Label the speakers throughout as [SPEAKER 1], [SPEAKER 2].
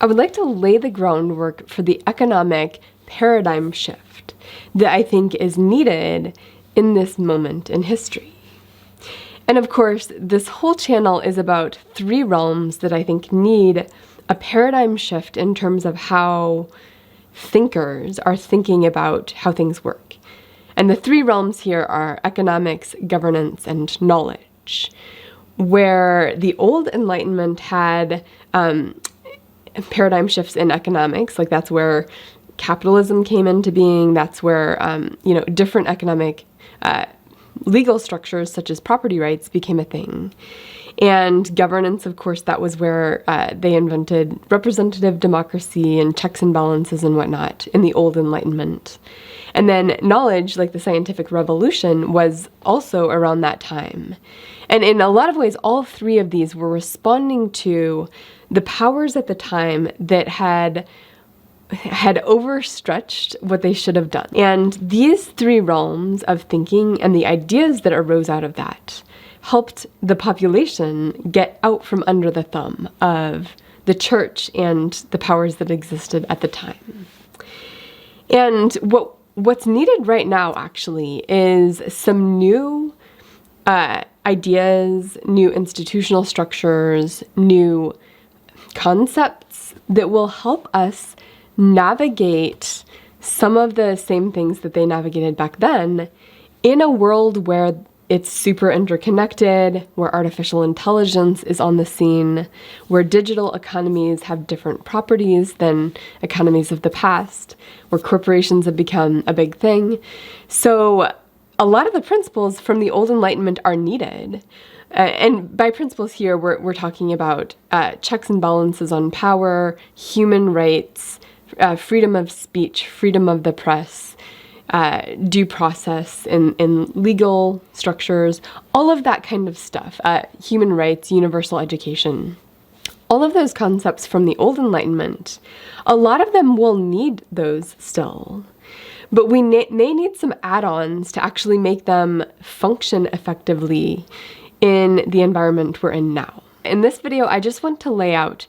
[SPEAKER 1] I would like to lay the groundwork for the economic paradigm shift that I think is needed in this moment in history. And of course, this whole channel is about 3 realms that I think need a paradigm shift in terms of how thinkers are thinking about how things work. And the 3 realms here are economics, governance, and knowledge, where the old Enlightenment had paradigm shifts in economics, like that's where capitalism came into being, that's where, different economic legal structures such as property rights became a thing. And governance, of course, that was where they invented representative democracy and checks and balances and whatnot in the old Enlightenment. And then knowledge, like the scientific revolution, was also around that time. And in a lot of ways, all 3 of these were responding to the powers at the time that had overstretched what they should have done. And these 3 realms of thinking and the ideas that arose out of that helped the population get out from under the thumb of the church and the powers that existed at the time. And what's needed right now, actually, is some new ideas, new institutional structures, new concepts that will help us navigate some of the same things that they navigated back then in a world where it's super interconnected, where artificial intelligence is on the scene, where digital economies have different properties than economies of the past, where corporations have become a big thing. So a lot of the principles from the old Enlightenment are needed. And by principles here, we're talking about checks and balances on power, human rights, freedom of speech, freedom of the press, due process in legal structures, all of that kind of stuff, human rights, universal education. All of those concepts from the old Enlightenment, a lot of them will need those still. But we may need some add-ons to actually make them function effectively in the environment we're in now. In this video, I just want to lay out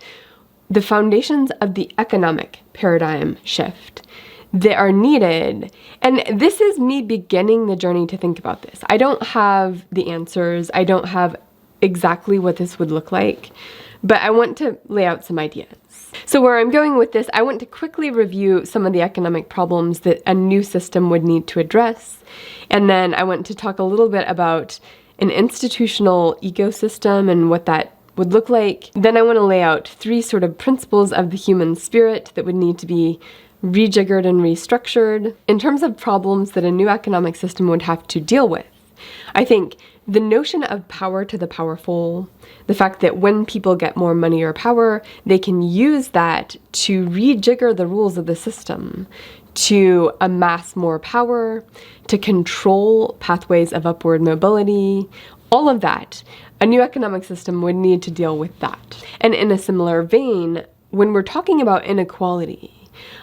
[SPEAKER 1] the foundations of the economic paradigm shift that are needed. And this is me beginning the journey to think about this. I don't have the answers. I don't have exactly what this would look like, but I want to lay out some ideas. So where I'm going with this, I want to quickly review some of the economic problems that a new system would need to address. And then I want to talk a little bit about an institutional ecosystem and what that would look like. Then I want to lay out 3 sort of principles of the human spirit that would need to be rejiggered and restructured in terms of problems that a new economic system would have to deal with. I think the notion of power to the powerful, the fact that when people get more money or power, they can use that to rejigger the rules of the system, to amass more power, to control pathways of upward mobility, all of that. A new economic system would need to deal with that. And in a similar vein, when we're talking about inequality,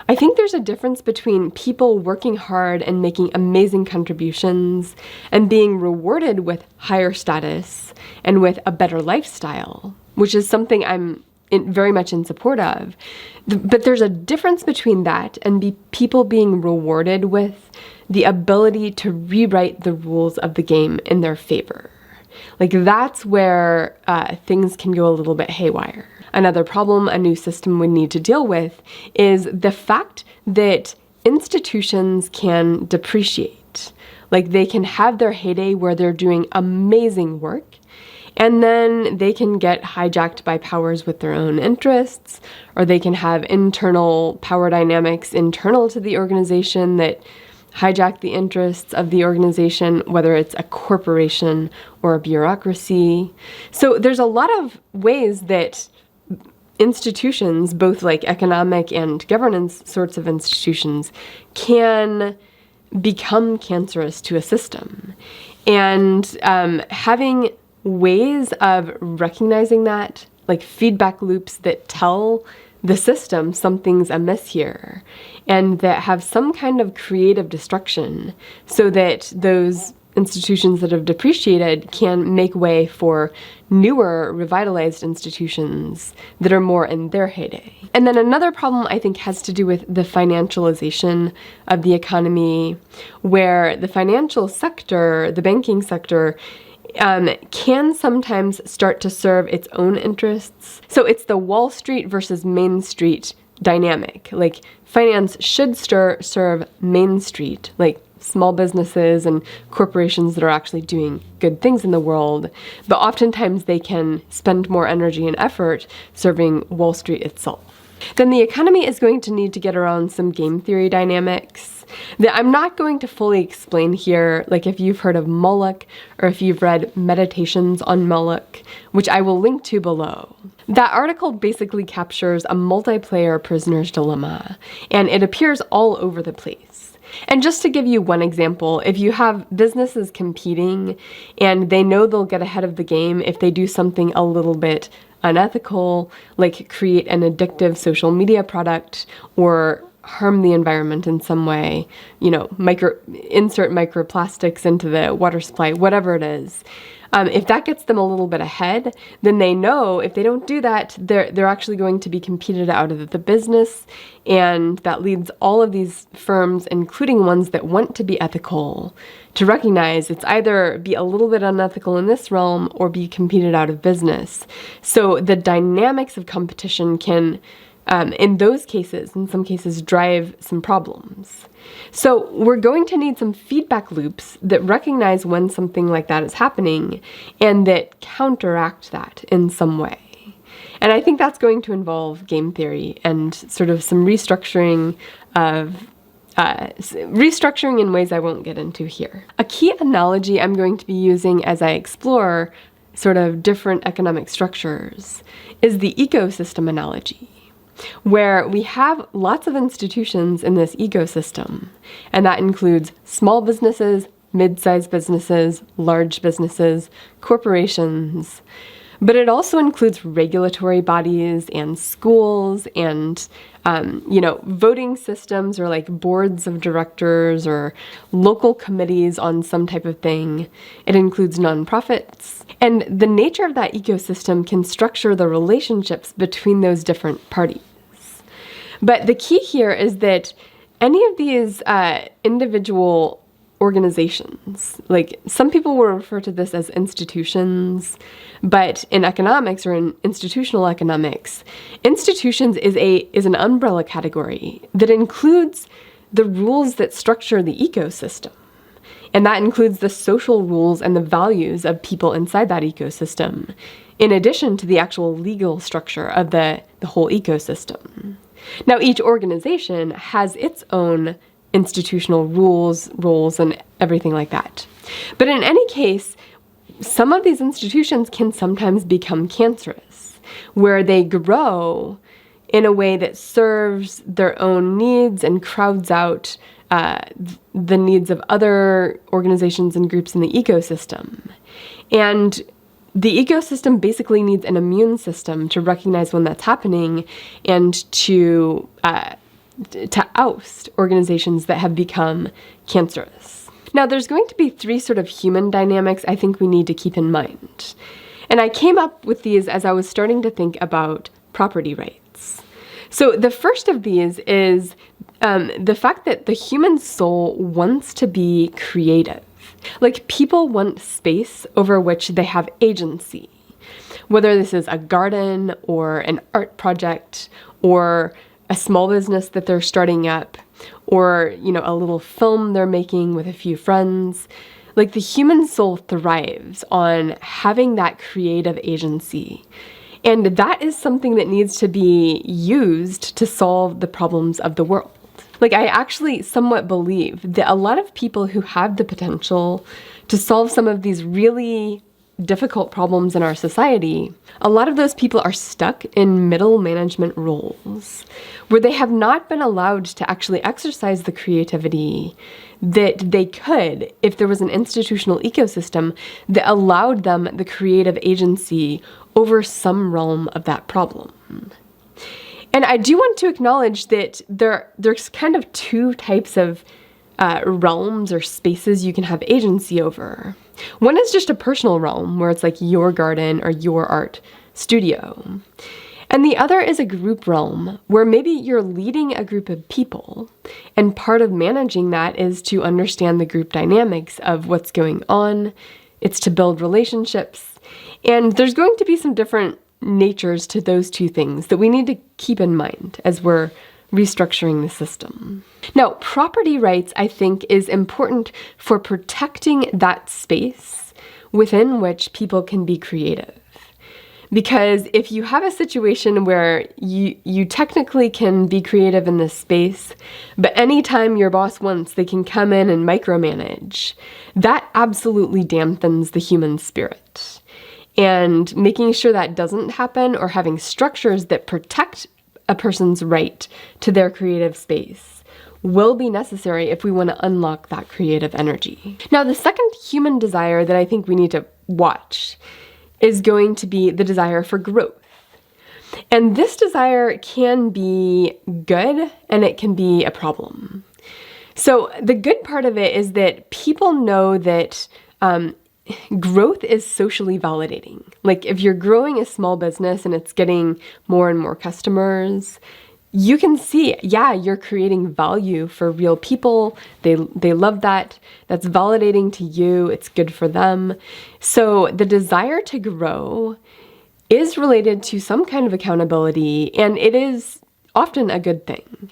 [SPEAKER 1] I think there's a difference between people working hard and making amazing contributions and being rewarded with higher status and with a better lifestyle, which is something I'm very much in support of. But there's a difference between that and people being rewarded with the ability to rewrite the rules of the game in their favor. Like, that's where things can go a little bit haywire. Another problem a new system would need to deal with is the fact that institutions can depreciate. Like, they can have their heyday where they're doing amazing work, and then they can get hijacked by powers with their own interests, or they can have internal power dynamics internal to the organization that hijack the interests of the organization, whether it's a corporation or a bureaucracy. So there's a lot of ways that institutions, both like economic and governance sorts of institutions, can become cancerous to a system. And having ways of recognizing that, like feedback loops that tell the system something's amiss here, and that have some kind of creative destruction so that those institutions that have depreciated can make way for newer, revitalized institutions that are more in their heyday. And then another problem I think has to do with the financialization of the economy, where the financial sector, the banking sector, can sometimes start to serve its own interests. So it's the Wall Street versus Main Street dynamic. Like, finance should serve Main Street, like small businesses and corporations that are actually doing good things in the world, but oftentimes they can spend more energy and effort serving Wall Street itself. Then the economy is going to need to get around some game theory dynamics that I'm not going to fully explain here, like if you've heard of Moloch or if you've read Meditations on Moloch, which I will link to below. That article basically captures a multiplayer prisoner's dilemma, and it appears all over the place. And just to give you one example, if you have businesses competing and they know they'll get ahead of the game if they do something a little bit unethical, like create an addictive social media product or harm the environment in some way, insert microplastics into the water supply, whatever it is. If that gets them a little bit ahead, then they know if they don't do that, they're actually going to be competed out of the business, and that leads all of these firms, including ones that want to be ethical, to recognize it's either be a little bit unethical in this realm or be competed out of business. So the dynamics of competition can, in those cases, in some cases, drive some problems. So we're going to need some feedback loops that recognize when something like that is happening and that counteract that in some way. And I think that's going to involve game theory and sort of some restructuring in ways I won't get into here. A key analogy I'm going to be using as I explore sort of different economic structures is the ecosystem analogy, where we have lots of institutions in this ecosystem, and that includes small businesses, mid-sized businesses, large businesses, corporations, but it also includes regulatory bodies and schools and, voting systems or like boards of directors or local committees on some type of thing. It includes nonprofits. And the nature of that ecosystem can structure the relationships between those different parties. But the key here is that any of these individual organizations, like some people will refer to this as institutions, but in economics or in institutional economics, institutions is an umbrella category that includes the rules that structure the ecosystem. And that includes the social rules and the values of people inside that ecosystem, in addition to the actual legal structure of the whole ecosystem. Now, each organization has its own institutional rules, roles, and everything like that. But in any case, some of these institutions can sometimes become cancerous, where they grow in a way that serves their own needs and crowds out the needs of other organizations and groups in the ecosystem. And the ecosystem basically needs an immune system to recognize when that's happening and to oust organizations that have become cancerous. Now, there's going to be three sort of human dynamics I think we need to keep in mind. And I came up with these as I was starting to think about property rights. So the first of these is the fact that the human soul wants to be creative. Like, people want space over which they have agency, whether this is a garden or an art project or a small business that they're starting up or, a little film they're making with a few friends. Like, the human soul thrives on having that creative agency. And that is something that needs to be used to solve the problems of the world. Like, I actually somewhat believe that a lot of people who have the potential to solve some of these really difficult problems in our society, a lot of those people are stuck in middle management roles where they have not been allowed to actually exercise the creativity that they could if there was an institutional ecosystem that allowed them the creative agency over some realm of that problem. And I do want to acknowledge that there's kind of two types of realms or spaces you can have agency over. One is just a personal realm where it's like your garden or your art studio. And And the other is a group realm, where maybe you're leading a group of people, and part of managing that is to understand the group dynamics of what's going on. It's to build relationships. And there's going to be some different natures to those two things that we need to keep in mind as we're restructuring the system. Now, property rights, I think, is important for protecting that space within which people can be creative. Because if you have a situation where you technically can be creative in this space, but anytime your boss wants, they can come in and micromanage, that absolutely dampens the human spirit. And making sure that doesn't happen, or having structures that protect a person's right to their creative space, will be necessary if we want to unlock that creative energy. Now, the second human desire that I think we need to watch is going to be the desire for growth. And this desire can be good and it can be a problem. So the good part of it is that people know that growth is socially validating. Like if you're growing a small business and it's getting more and more customers, you can see, yeah, you're creating value for real people. They love that. That's validating to you. It's good for them. So the desire to grow is related to some kind of accountability, and it is often a good thing.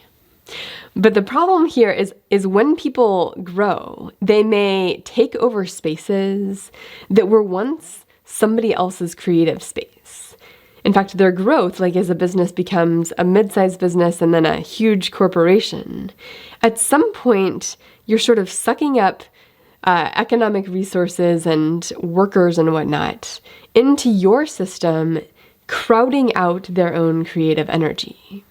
[SPEAKER 1] But the problem here is when people grow, they may take over spaces that were once somebody else's creative space. In fact, their growth, like as a business becomes a mid-sized business and then a huge corporation, at some point you're sort of sucking up economic resources and workers and whatnot into your system, crowding out their own creative energy.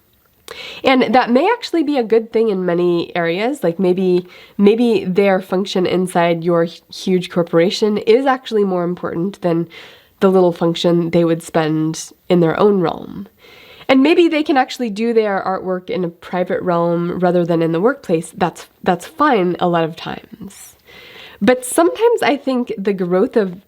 [SPEAKER 1] And that may actually be a good thing in many areas. Like maybe their function inside your huge corporation is actually more important than the little function they would spend in their own realm. And maybe they can actually do their artwork in a private realm rather than in the workplace. That's fine a lot of times. But sometimes I think the growth of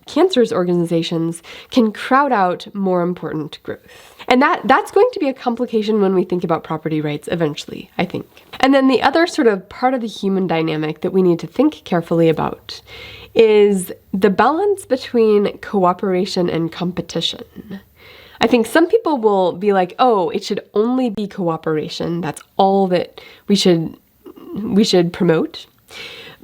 [SPEAKER 1] cancer's organizations can crowd out more important growth. And that's going to be a complication when we think about property rights eventually, I think. And then the other sort of part of the human dynamic that we need to think carefully about is the balance between cooperation and competition. I think some people will be like, oh, it should only be cooperation. That's all that we should promote.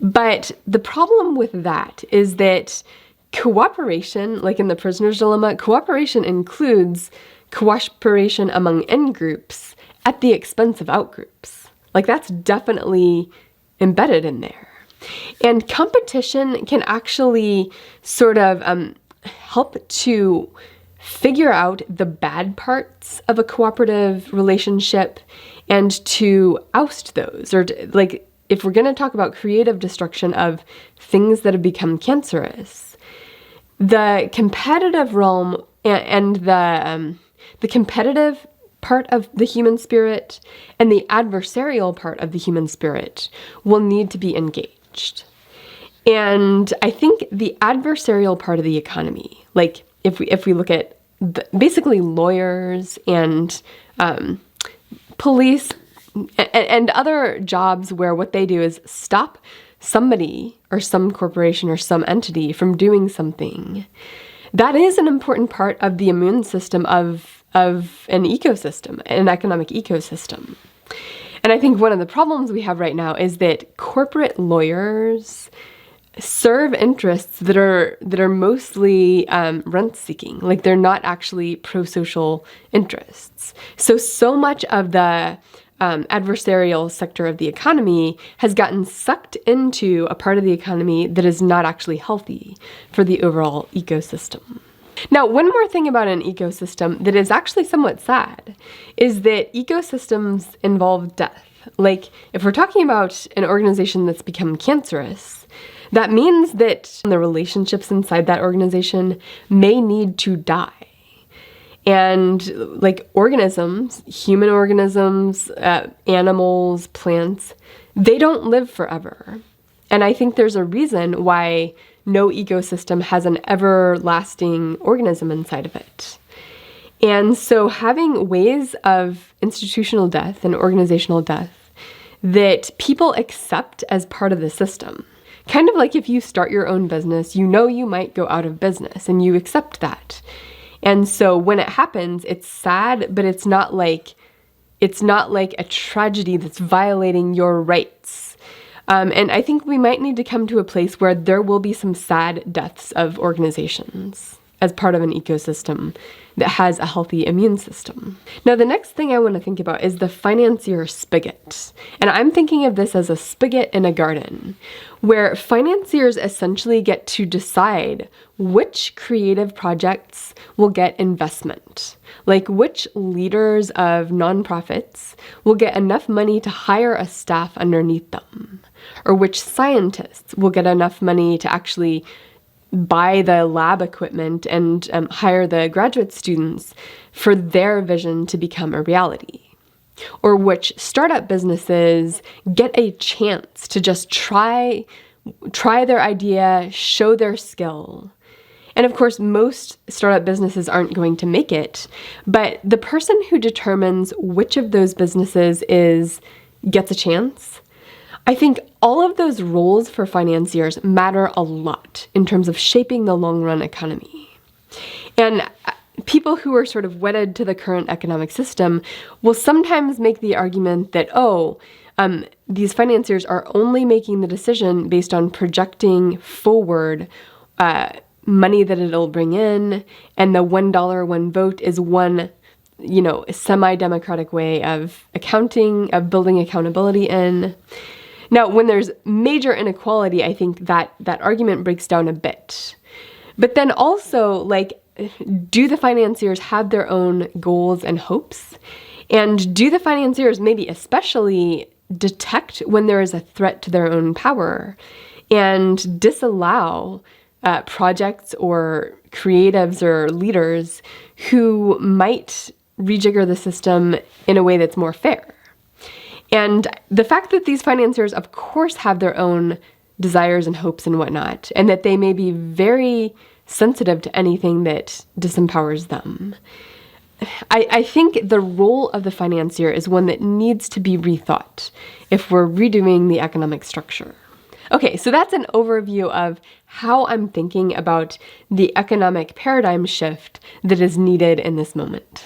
[SPEAKER 1] But the problem with that is that cooperation, like in the prisoner's dilemma, cooperation includes cooperation among in-groups at the expense of out-groups. Like that's definitely embedded in there. And competition can actually sort of help to figure out the bad parts of a cooperative relationship and to oust those, or like if we're going to talk about creative destruction of things that have become cancerous, the competitive realm and the competitive part of the human spirit and the adversarial part of the human spirit will need to be engaged. And I think the adversarial part of the economy, like if we look at basically lawyers and police and other jobs where what they do is stop somebody or some corporation or some entity from doing something, that is an important part of the immune system of an ecosystem, an economic ecosystem. And I think one of the problems we have right now is that corporate lawyers serve interests that are mostly rent-seeking. Like they're not actually pro-social interests. So much of the adversarial sector of the economy has gotten sucked into a part of the economy that is not actually healthy for the overall ecosystem. Now, one more thing about an ecosystem that is actually somewhat sad is that ecosystems involve death. Like, if we're talking about an organization that's become cancerous, that means that the relationships inside that organization may need to die. And like organisms, human organisms, animals, plants, they don't live forever. And I think there's a reason why no ecosystem has an everlasting organism inside of it. And so having ways of institutional death and organizational death that people accept as part of the system. Kind of like if you start your own business, you know you might go out of business and you accept that. And so when it happens, it's sad, but it's not like a tragedy that's violating your rights. And I think we might need to come to a place where there will be some sad deaths of organizations as part of an ecosystem that has a healthy immune system. Now, the next thing I want to think about is the financier spigot. And I'm thinking of this as a spigot in a garden, where financiers essentially get to decide which creative projects will get investment. Like which leaders of nonprofits will get enough money to hire a staff underneath them, or which scientists will get enough money to actually buy the lab equipment and hire the graduate students for their vision to become a reality. Or which startup businesses get a chance to just try their idea, show their skill. And of course, most startup businesses aren't going to make it, but the person who determines which of those businesses gets a chance, I think all of those roles for financiers matter a lot in terms of shaping the long-run economy. And people who are sort of wedded to the current economic system will sometimes make the argument that, these financiers are only making the decision based on projecting forward money that it'll bring in, and the $1, one vote is one, semi-democratic way of building accountability in. Now, when there's major inequality, I think that argument breaks down a bit. But then also, do the financiers have their own goals and hopes? And do the financiers maybe especially detect when there is a threat to their own power and disallow projects or creatives or leaders who might rejigger the system in a way that's more fair? And the fact that these financiers, of course, have their own desires and hopes and whatnot, and that they may be very sensitive to anything that disempowers them, I think the role of the financier is one that needs to be rethought if we're redoing the economic structure. Okay, so that's an overview of how I'm thinking about the economic paradigm shift that is needed in this moment.